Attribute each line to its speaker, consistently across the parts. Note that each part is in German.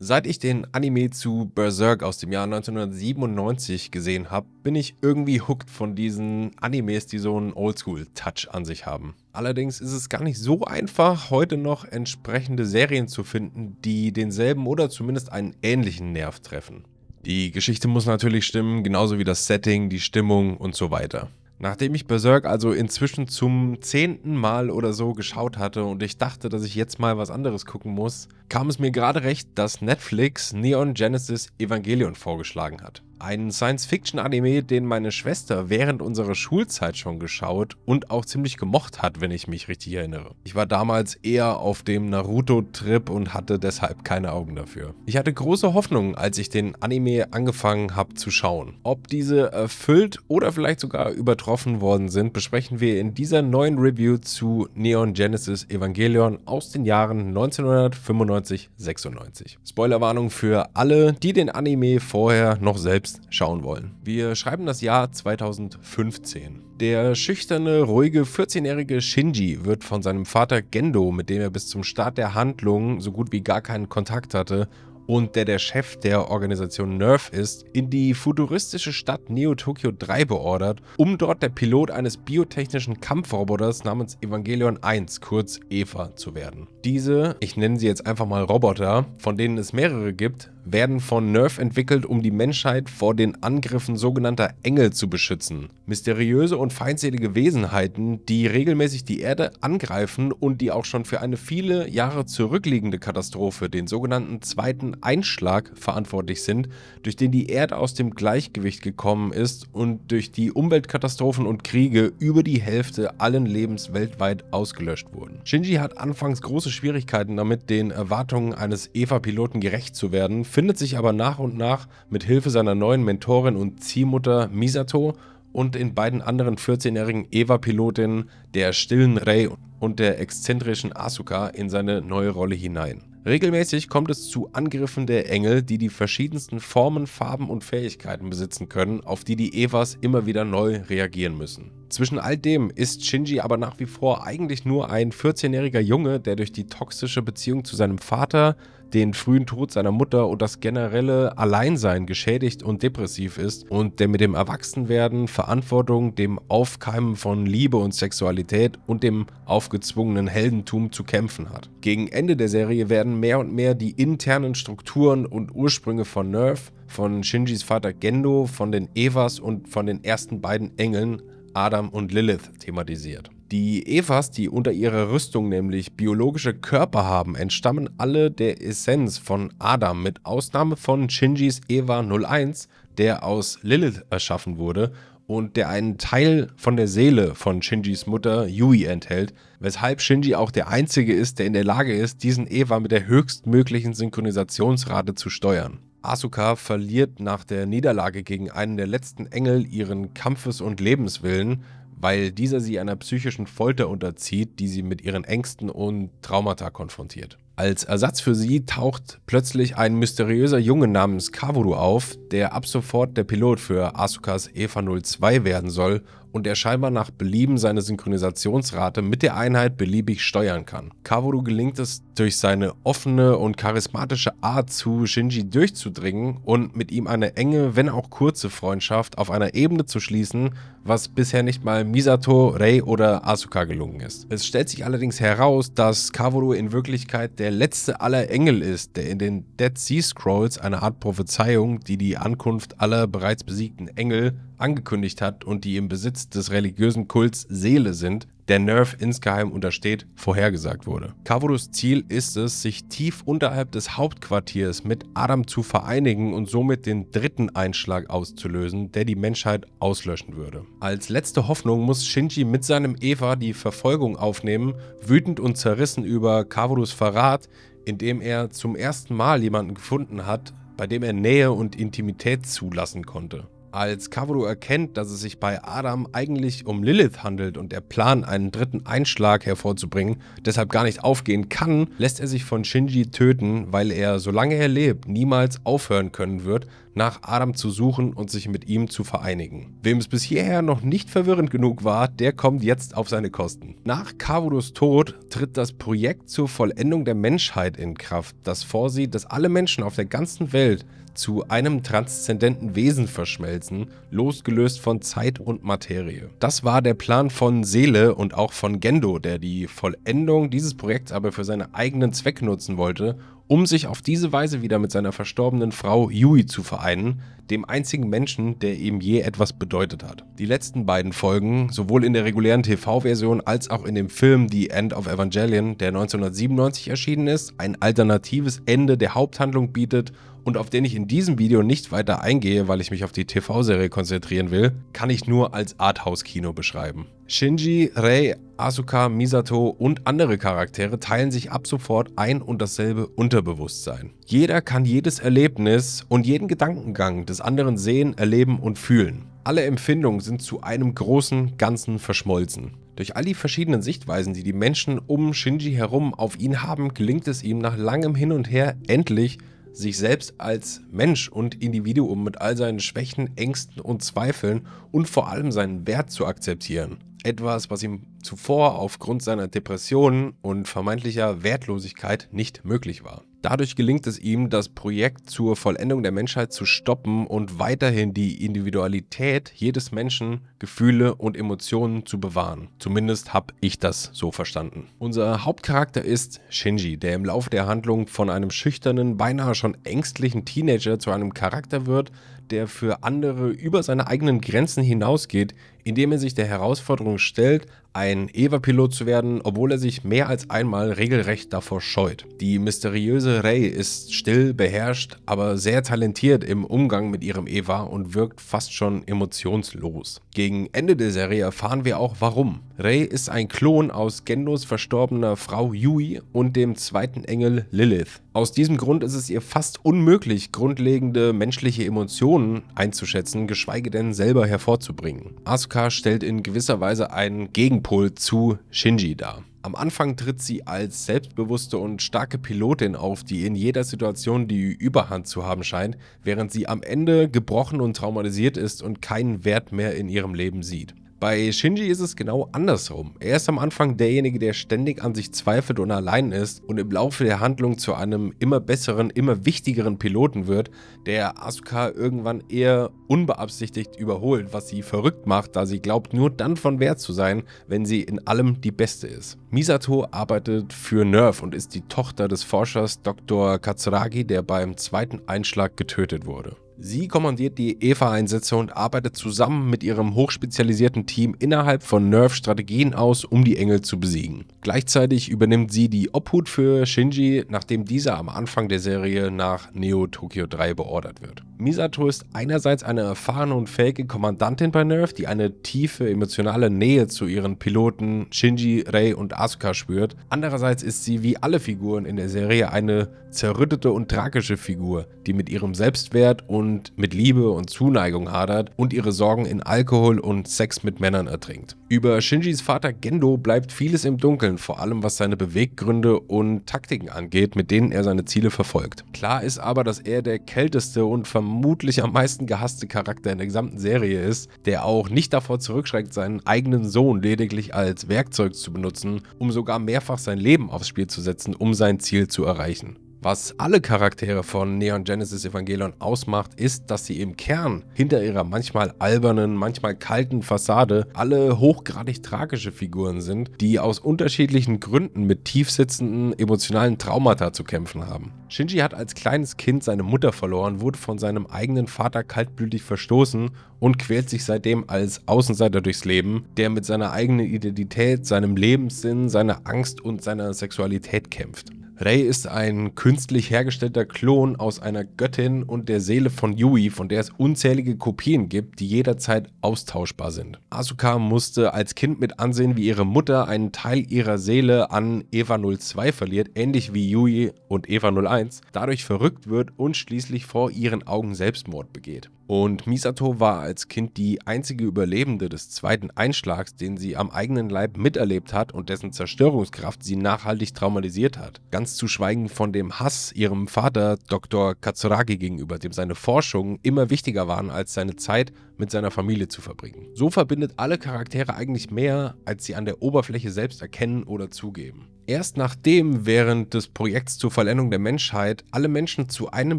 Speaker 1: Seit ich den Anime zu Berserk aus dem Jahr 1997 gesehen habe, bin ich irgendwie hooked von diesen Animes, die so einen Oldschool-Touch an sich haben. Allerdings ist es gar nicht so einfach, heute noch entsprechende Serien zu finden, die denselben oder zumindest einen ähnlichen Nerv treffen. Die Geschichte muss natürlich stimmen, genauso wie das Setting, die Stimmung und so weiter. Nachdem ich Berserk also inzwischen zum 10. Mal oder so geschaut hatte und ich dachte, dass ich jetzt mal was anderes gucken muss, kam es mir gerade recht, dass Netflix Neon Genesis Evangelion vorgeschlagen hat. Ein Science-Fiction-Anime, den meine Schwester während unserer Schulzeit schon geschaut und auch ziemlich gemocht hat, wenn ich mich richtig erinnere. Ich war damals eher auf dem Naruto-Trip und hatte deshalb keine Augen dafür. Ich hatte große Hoffnungen, als ich den Anime angefangen habe zu schauen. Ob diese erfüllt oder vielleicht sogar übertroffen worden sind, besprechen wir in dieser neuen Review zu Neon Genesis Evangelion aus den Jahren 1995-96. Spoilerwarnung für alle, die den Anime vorher noch selbst schauen wollen. Wir schreiben das Jahr 2015. Der schüchterne, ruhige 14-jährige Shinji wird von seinem Vater Gendo, mit dem er bis zum Start der Handlung so gut wie gar keinen Kontakt hatte, und der Chef der Organisation NERV ist, in die futuristische Stadt Neo Tokyo 3 beordert, um dort der Pilot eines biotechnischen Kampfroboters namens Evangelion 1, kurz EVA, zu werden. Diese, ich nenne sie jetzt einfach mal Roboter, von denen es mehrere gibt, werden von NERV entwickelt, um die Menschheit vor den Angriffen sogenannter Engel zu beschützen. Mysteriöse und feindselige Wesenheiten, die regelmäßig die Erde angreifen und die auch schon für eine viele Jahre zurückliegende Katastrophe, den sogenannten zweiten Einschlag, verantwortlich sind, durch den die Erde aus dem Gleichgewicht gekommen ist und durch die Umweltkatastrophen und Kriege über die Hälfte allen Lebens weltweit ausgelöscht wurden. Shinji hat anfangs große Schwierigkeiten damit, den Erwartungen eines EVA-Piloten gerecht zu werden, findet sich aber nach und nach mit Hilfe seiner neuen Mentorin und Ziehmutter Misato und den beiden anderen 14-jährigen EVA-Pilotinnen, der stillen Rei und der exzentrischen Asuka, in seine neue Rolle hinein. Regelmäßig kommt es zu Angriffen der Engel, die die verschiedensten Formen, Farben und Fähigkeiten besitzen können, auf die die EVAs immer wieder neu reagieren müssen. Zwischen all dem ist Shinji aber nach wie vor eigentlich nur ein 14-jähriger Junge, der durch die toxische Beziehung zu seinem Vater, den frühen Tod seiner Mutter und das generelle Alleinsein geschädigt und depressiv ist und der mit dem Erwachsenwerden, Verantwortung, dem Aufkeimen von Liebe und Sexualität und dem aufgezwungenen Heldentum zu kämpfen hat. Gegen Ende der Serie werden mehr und mehr die internen Strukturen und Ursprünge von NERV, von Shinjis Vater Gendo, von den EVAs und von den ersten beiden Engeln, Adam und Lilith, thematisiert. Die EVAs, die unter ihrer Rüstung nämlich biologische Körper haben, entstammen alle der Essenz von Adam, mit Ausnahme von Shinjis EVA 01, der aus Lilith erschaffen wurde und der einen Teil von der Seele von Shinjis Mutter Yui enthält, weshalb Shinji auch der Einzige ist, der in der Lage ist, diesen EVA mit der höchstmöglichen Synchronisationsrate zu steuern. Asuka verliert nach der Niederlage gegen einen der letzten Engel ihren Kampfes- und Lebenswillen, weil dieser sie einer psychischen Folter unterzieht, die sie mit ihren Ängsten und Traumata konfrontiert. Als Ersatz für sie taucht plötzlich ein mysteriöser Junge namens Kaworu auf, der ab sofort der Pilot für Asukas EVA 02 werden soll und der scheinbar nach Belieben seine Synchronisationsrate mit der Einheit beliebig steuern kann. Kaworu gelingt es, durch seine offene und charismatische Art zu Shinji durchzudringen und mit ihm eine enge, wenn auch kurze Freundschaft auf einer Ebene zu schließen, was bisher nicht mal Misato, Rei oder Asuka gelungen ist. Es stellt sich allerdings heraus, dass Kaworu in Wirklichkeit der letzte aller Engel ist, der in den Dead Sea Scrolls, eine Art Prophezeiung, die die Ankunft aller bereits besiegten Engel angekündigt hat und die im Besitz des religiösen Kults Seele sind, der NERV insgeheim untersteht, vorhergesagt wurde. Kaworus Ziel ist es, sich tief unterhalb des Hauptquartiers mit Adam zu vereinigen und somit den dritten Einschlag auszulösen, der die Menschheit auslöschen würde. Als letzte Hoffnung muss Shinji mit seinem EVA die Verfolgung aufnehmen, wütend und zerrissen über Kaworus Verrat, indem er zum ersten Mal jemanden gefunden hat, bei dem er Nähe und Intimität zulassen konnte. Als Kavuro erkennt, dass es sich bei Adam eigentlich um Lilith handelt und der Plan, einen dritten Einschlag hervorzubringen, deshalb gar nicht aufgehen kann, lässt er sich von Shinji töten, weil er, solange er lebt, niemals aufhören können wird, nach Adam zu suchen und sich mit ihm zu vereinigen. Wem es bis hierher noch nicht verwirrend genug war, der kommt jetzt auf seine Kosten. Nach Kavuros Tod tritt das Projekt zur Vollendung der Menschheit in Kraft, das vorsieht, dass alle Menschen auf der ganzen Welt zu einem transzendenten Wesen verschmelzen, losgelöst von Zeit und Materie. Das war der Plan von Seele und auch von Gendo, der die Vollendung dieses Projekts aber für seine eigenen Zwecke nutzen wollte, um sich auf diese Weise wieder mit seiner verstorbenen Frau Yui zu vereinen, dem einzigen Menschen, der ihm je etwas bedeutet hat. Die letzten beiden Folgen, sowohl in der regulären TV-Version als auch in dem Film The End of Evangelion, der 1997 erschienen ist, ein alternatives Ende der Haupthandlung bietet und auf den ich in diesem Video nicht weiter eingehe, weil ich mich auf die TV-Serie konzentrieren will, kann ich nur als Arthouse-Kino beschreiben. Shinji, Rei, Asuka, Misato und andere Charaktere teilen sich ab sofort ein und dasselbe Unterbewusstsein. Jeder kann jedes Erlebnis und jeden Gedankengang des anderen sehen, erleben und fühlen. Alle Empfindungen sind zu einem großen Ganzen verschmolzen. Durch all die verschiedenen Sichtweisen, die die Menschen um Shinji herum auf ihn haben, gelingt es ihm nach langem Hin und Her endlich, sich selbst als Mensch und Individuum mit all seinen Schwächen, Ängsten und Zweifeln und vor allem seinen Wert zu akzeptieren. Etwas, was ihm zuvor aufgrund seiner Depressionen und vermeintlicher Wertlosigkeit nicht möglich war. Dadurch gelingt es ihm, das Projekt zur Vollendung der Menschheit zu stoppen und weiterhin die Individualität jedes Menschen, Gefühle und Emotionen zu bewahren. Zumindest habe ich das so verstanden. Unser Hauptcharakter ist Shinji, der im Laufe der Handlung von einem schüchternen, beinahe schon ängstlichen Teenager zu einem Charakter wird, der für andere über seine eigenen Grenzen hinausgeht, indem er sich der Herausforderung stellt, ein EVA-Pilot zu werden, obwohl er sich mehr als einmal regelrecht davor scheut. Die mysteriöse Rei ist still, beherrscht, aber sehr talentiert im Umgang mit ihrem EVA und wirkt fast schon emotionslos. Gegen Ende der Serie erfahren wir auch warum. Rei ist ein Klon aus Gendos verstorbener Frau Yui und dem zweiten Engel Lilith. Aus diesem Grund ist es ihr fast unmöglich, grundlegende menschliche Emotionen einzuschätzen, geschweige denn selber hervorzubringen. Asuka stellt in gewisser Weise einen Gegenpol zu Shinji dar. Am Anfang tritt sie als selbstbewusste und starke Pilotin auf, die in jeder Situation die Überhand zu haben scheint, während sie am Ende gebrochen und traumatisiert ist und keinen Wert mehr in ihrem Leben sieht. Bei Shinji ist es genau andersrum. Er ist am Anfang derjenige, der ständig an sich zweifelt und allein ist und im Laufe der Handlung zu einem immer besseren, immer wichtigeren Piloten wird, der Asuka irgendwann eher unbeabsichtigt überholt, was sie verrückt macht, da sie glaubt, nur dann von Wert zu sein, wenn sie in allem die Beste ist. Misato arbeitet für NERV und ist die Tochter des Forschers Dr. Katsuragi, der beim zweiten Einschlag getötet wurde. Sie kommandiert die EVA-Einsätze und arbeitet zusammen mit ihrem hochspezialisierten Team innerhalb von NERV Strategien aus, um die Engel zu besiegen. Gleichzeitig übernimmt sie die Obhut für Shinji, nachdem dieser am Anfang der Serie nach Neo Tokyo 3 beordert wird. Misato ist einerseits eine erfahrene und fähige Kommandantin bei NERV, die eine tiefe emotionale Nähe zu ihren Piloten Shinji, Rei und Asuka spürt. Andererseits ist sie wie alle Figuren in der Serie eine zerrüttete und tragische Figur, die mit ihrem Selbstwert und mit Liebe und Zuneigung hadert und ihre Sorgen in Alkohol und Sex mit Männern ertrinkt. Über Shinjis Vater Gendo bleibt vieles im Dunkeln, vor allem was seine Beweggründe und Taktiken angeht, mit denen er seine Ziele verfolgt. Klar ist aber, dass er der kälteste und vermutlich am meisten gehasste Charakter in der gesamten Serie ist, der auch nicht davor zurückschreckt, seinen eigenen Sohn lediglich als Werkzeug zu benutzen, um sogar mehrfach sein Leben aufs Spiel zu setzen, um sein Ziel zu erreichen. Was alle Charaktere von Neon Genesis Evangelion ausmacht, ist, dass sie im Kern hinter ihrer manchmal albernen, manchmal kalten Fassade alle hochgradig tragische Figuren sind, die aus unterschiedlichen Gründen mit tiefsitzenden emotionalen Traumata zu kämpfen haben. Shinji hat als kleines Kind seine Mutter verloren, wurde von seinem eigenen Vater kaltblütig verstoßen und quält sich seitdem als Außenseiter durchs Leben, der mit seiner eigenen Identität, seinem Lebenssinn, seiner Angst und seiner Sexualität kämpft. Rei ist ein künstlich hergestellter Klon aus einer Göttin und der Seele von Yui, von der es unzählige Kopien gibt, die jederzeit austauschbar sind. Asuka musste als Kind mit ansehen, wie ihre Mutter einen Teil ihrer Seele an Eva 02 verliert, ähnlich wie Yui und Eva 01, dadurch verrückt wird und schließlich vor ihren Augen Selbstmord begeht. Und Misato war als Kind die einzige Überlebende des zweiten Einschlags, den sie am eigenen Leib miterlebt hat und dessen Zerstörungskraft sie nachhaltig traumatisiert hat. Ganz zu schweigen von dem Hass ihrem Vater Dr. Katsuragi gegenüber, dem seine Forschungen immer wichtiger waren, als seine Zeit mit seiner Familie zu verbringen. So verbindet alle Charaktere eigentlich mehr, als sie an der Oberfläche selbst erkennen oder zugeben. Erst nachdem während des Projekts zur Vollendung der Menschheit alle Menschen zu einem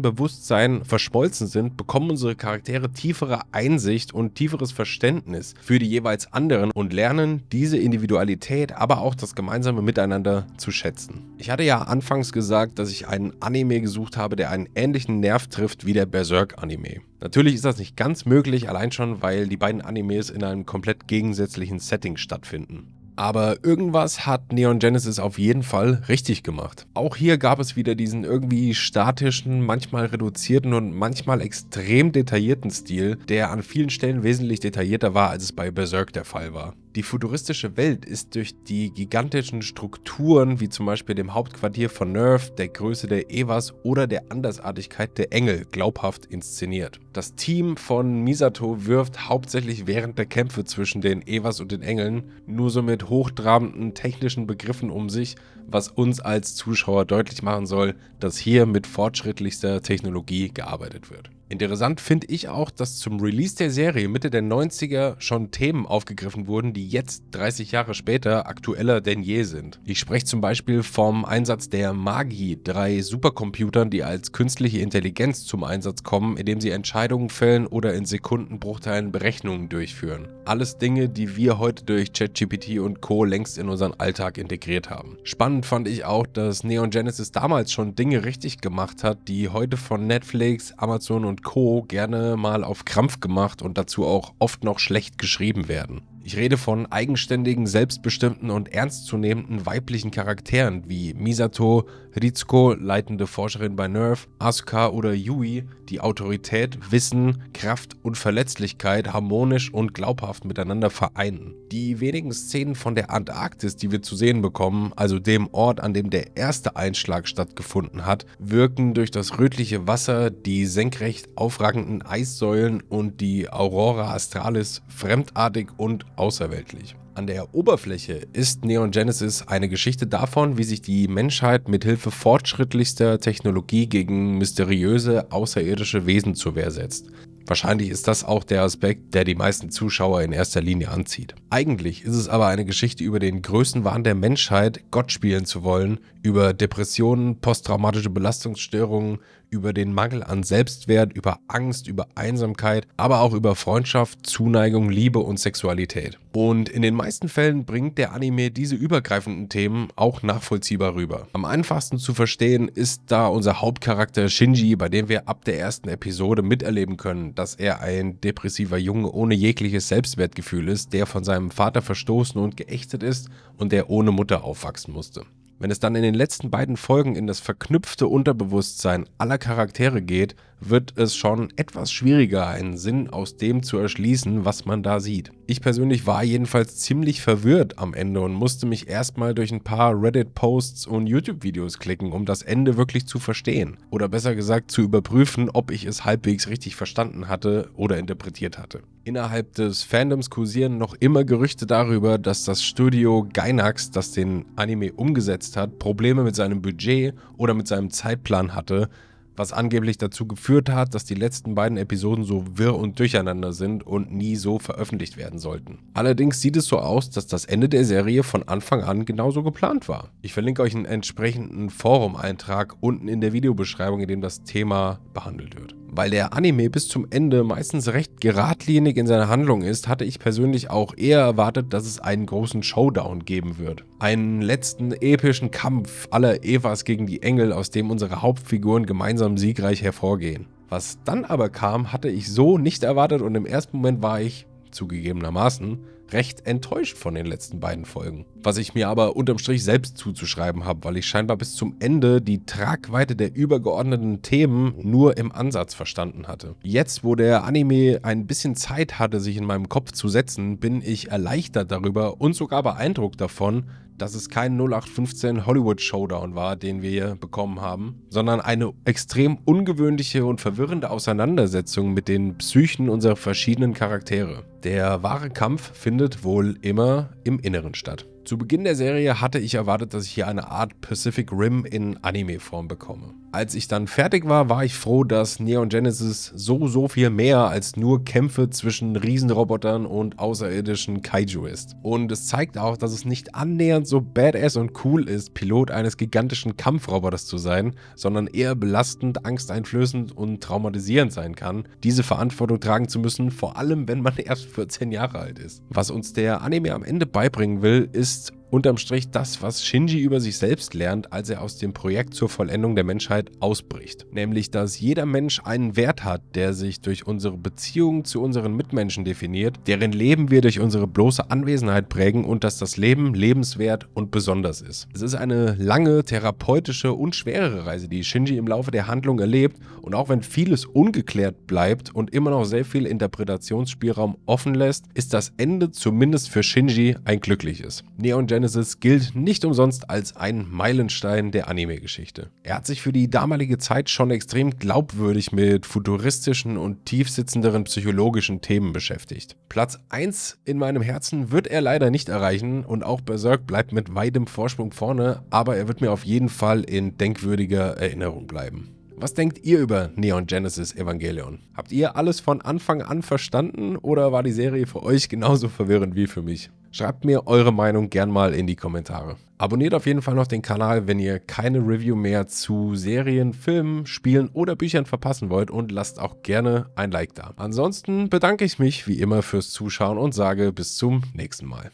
Speaker 1: Bewusstsein verschmolzen sind, bekommen unsere Charaktere tiefere Einsicht und tieferes Verständnis für die jeweils anderen und lernen diese Individualität, aber auch das gemeinsame Miteinander zu schätzen. Ich hatte ja anfangs gesagt, dass ich einen Anime gesucht habe, der einen ähnlichen Nerv trifft wie der Berserk-Anime. Natürlich ist das nicht ganz möglich, allein schon, weil die beiden Animes in einem komplett gegensätzlichen Setting stattfinden. Aber irgendwas hat Neon Genesis auf jeden Fall richtig gemacht. Auch hier gab es wieder diesen irgendwie statischen, manchmal reduzierten und manchmal extrem detaillierten Stil, der an vielen Stellen wesentlich detaillierter war, als es bei Berserk der Fall war. Die futuristische Welt ist durch die gigantischen Strukturen, wie zum Beispiel dem Hauptquartier von Nerve, der Größe der Evas oder der Andersartigkeit der Engel, glaubhaft inszeniert. Das Team von Misato wirft hauptsächlich während der Kämpfe zwischen den Evas und den Engeln nur so mit hochtrabenden technischen Begriffen um sich, was uns als Zuschauer deutlich machen soll, dass hier mit fortschrittlichster Technologie gearbeitet wird. Interessant finde ich auch, dass zum Release der Serie Mitte der 90er schon Themen aufgegriffen wurden, die jetzt 30 Jahre später aktueller denn je sind. Ich spreche zum Beispiel vom Einsatz der Magi, 3 Supercomputern, die als künstliche Intelligenz zum Einsatz kommen, indem sie Entscheidungen fällen oder in Sekundenbruchteilen Berechnungen durchführen. Alles Dinge, die wir heute durch ChatGPT und Co. längst in unseren Alltag integriert haben. Spannend fand ich auch, dass Neon Genesis damals schon Dinge richtig gemacht hat, die heute von Netflix, Amazon und Co. gerne mal auf Krampf gemacht und dazu auch oft noch schlecht geschrieben werden. Ich rede von eigenständigen, selbstbestimmten und ernstzunehmenden weiblichen Charakteren wie Misato, Ritsuko, leitende Forscherin bei Nerve, Asuka oder Yui, die Autorität, Wissen, Kraft und Verletzlichkeit harmonisch und glaubhaft miteinander vereinen. Die wenigen Szenen von der Antarktis, die wir zu sehen bekommen, also dem Ort, an dem der erste Einschlag stattgefunden hat, wirken durch das rötliche Wasser, die senkrecht aufragenden Eissäulen und die Aurora Australis fremdartig und außerweltlich. An der Oberfläche ist Neon Genesis eine Geschichte davon, wie sich die Menschheit mit Hilfe fortschrittlichster Technologie gegen mysteriöse außerirdische Wesen zur Wehr setzt. Wahrscheinlich ist das auch der Aspekt, der die meisten Zuschauer in erster Linie anzieht. Eigentlich ist es aber eine Geschichte über den Größenwahn der Menschheit, Gott spielen zu wollen, über Depressionen, posttraumatische Belastungsstörungen, über den Mangel an Selbstwert, über Angst, über Einsamkeit, aber auch über Freundschaft, Zuneigung, Liebe und Sexualität. Und in den meisten Fällen bringt der Anime diese übergreifenden Themen auch nachvollziehbar rüber. Am einfachsten zu verstehen ist da unser Hauptcharakter Shinji, bei dem wir ab der ersten Episode miterleben können, dass er ein depressiver Junge ohne jegliches Selbstwertgefühl ist, der von seinem Vater verstoßen und geächtet ist und der ohne Mutter aufwachsen musste. Wenn es dann in den letzten beiden Folgen in das verknüpfte Unterbewusstsein aller Charaktere geht, wird es schon etwas schwieriger, einen Sinn aus dem zu erschließen, was man da sieht. Ich persönlich war jedenfalls ziemlich verwirrt am Ende und musste mich erstmal durch ein paar Reddit-Posts und YouTube-Videos klicken, um das Ende wirklich zu verstehen. Oder besser gesagt zu überprüfen, ob ich es halbwegs richtig verstanden hatte oder interpretiert hatte. Innerhalb des Fandoms kursieren noch immer Gerüchte darüber, dass das Studio Gainax, das den Anime umgesetzt hat, Probleme mit seinem Budget oder mit seinem Zeitplan hatte, was angeblich dazu geführt hat, dass die letzten beiden Episoden so wirr und durcheinander sind und nie so veröffentlicht werden sollten. Allerdings sieht es so aus, dass das Ende der Serie von Anfang an genauso geplant war. Ich verlinke euch einen entsprechenden Forum-Eintrag unten in der Videobeschreibung, in dem das Thema behandelt wird. Weil der Anime bis zum Ende meistens recht geradlinig in seiner Handlung ist, hatte ich persönlich auch eher erwartet, dass es einen großen Showdown geben wird. Einen letzten epischen Kampf aller Evas gegen die Engel, aus dem unsere Hauptfiguren gemeinsam siegreich hervorgehen. Was dann aber kam, hatte ich so nicht erwartet und im ersten Moment war ich, zugegebenermaßen, recht enttäuscht von den letzten beiden Folgen. Was ich mir aber unterm Strich selbst zuzuschreiben habe, weil ich scheinbar bis zum Ende die Tragweite der übergeordneten Themen nur im Ansatz verstanden hatte. Jetzt, wo der Anime ein bisschen Zeit hatte, sich in meinem Kopf zu setzen, bin ich erleichtert darüber und sogar beeindruckt davon, dass es kein 0815 Hollywood Showdown war, den wir bekommen haben, sondern eine extrem ungewöhnliche und verwirrende Auseinandersetzung mit den Psychen unserer verschiedenen Charaktere. Der wahre Kampf findet wohl immer im Inneren statt. Zu Beginn der Serie hatte ich erwartet, dass ich hier eine Art Pacific Rim in Anime-Form bekomme. Als ich dann fertig war, war ich froh, dass Neon Genesis so viel mehr als nur Kämpfe zwischen Riesenrobotern und außerirdischen Kaiju ist. Und es zeigt auch, dass es nicht annähernd so badass und cool ist, Pilot eines gigantischen Kampfroboters zu sein, sondern eher belastend, angsteinflößend und traumatisierend sein kann, diese Verantwortung tragen zu müssen, vor allem wenn man erst 14 Jahre alt ist. Was uns der Anime am Ende beibringen will, ist unterm Strich das, was Shinji über sich selbst lernt, als er aus dem Projekt zur Vollendung der Menschheit ausbricht. Nämlich, dass jeder Mensch einen Wert hat, der sich durch unsere Beziehung zu unseren Mitmenschen definiert, deren Leben wir durch unsere bloße Anwesenheit prägen und dass das Leben lebenswert und besonders ist. Es ist eine lange, therapeutische und schwere Reise, die Shinji im Laufe der Handlung erlebt, und auch wenn vieles ungeklärt bleibt und immer noch sehr viel Interpretationsspielraum offen lässt, ist das Ende zumindest für Shinji ein glückliches. Neon Genesis gilt nicht umsonst als ein Meilenstein der Anime-Geschichte. Er hat sich für die damalige Zeit schon extrem glaubwürdig mit futuristischen und tiefsitzenderen psychologischen Themen beschäftigt. Platz 1 in meinem Herzen wird er leider nicht erreichen und auch Berserk bleibt mit weitem Vorsprung vorne, aber er wird mir auf jeden Fall in denkwürdiger Erinnerung bleiben. Was denkt ihr über Neon Genesis Evangelion? Habt ihr alles von Anfang an verstanden oder war die Serie für euch genauso verwirrend wie für mich? Schreibt mir eure Meinung gern mal in die Kommentare. Abonniert auf jeden Fall noch den Kanal, wenn ihr keine Review mehr zu Serien, Filmen, Spielen oder Büchern verpassen wollt, und lasst auch gerne ein Like da. Ansonsten bedanke ich mich wie immer fürs Zuschauen und sage bis zum nächsten Mal.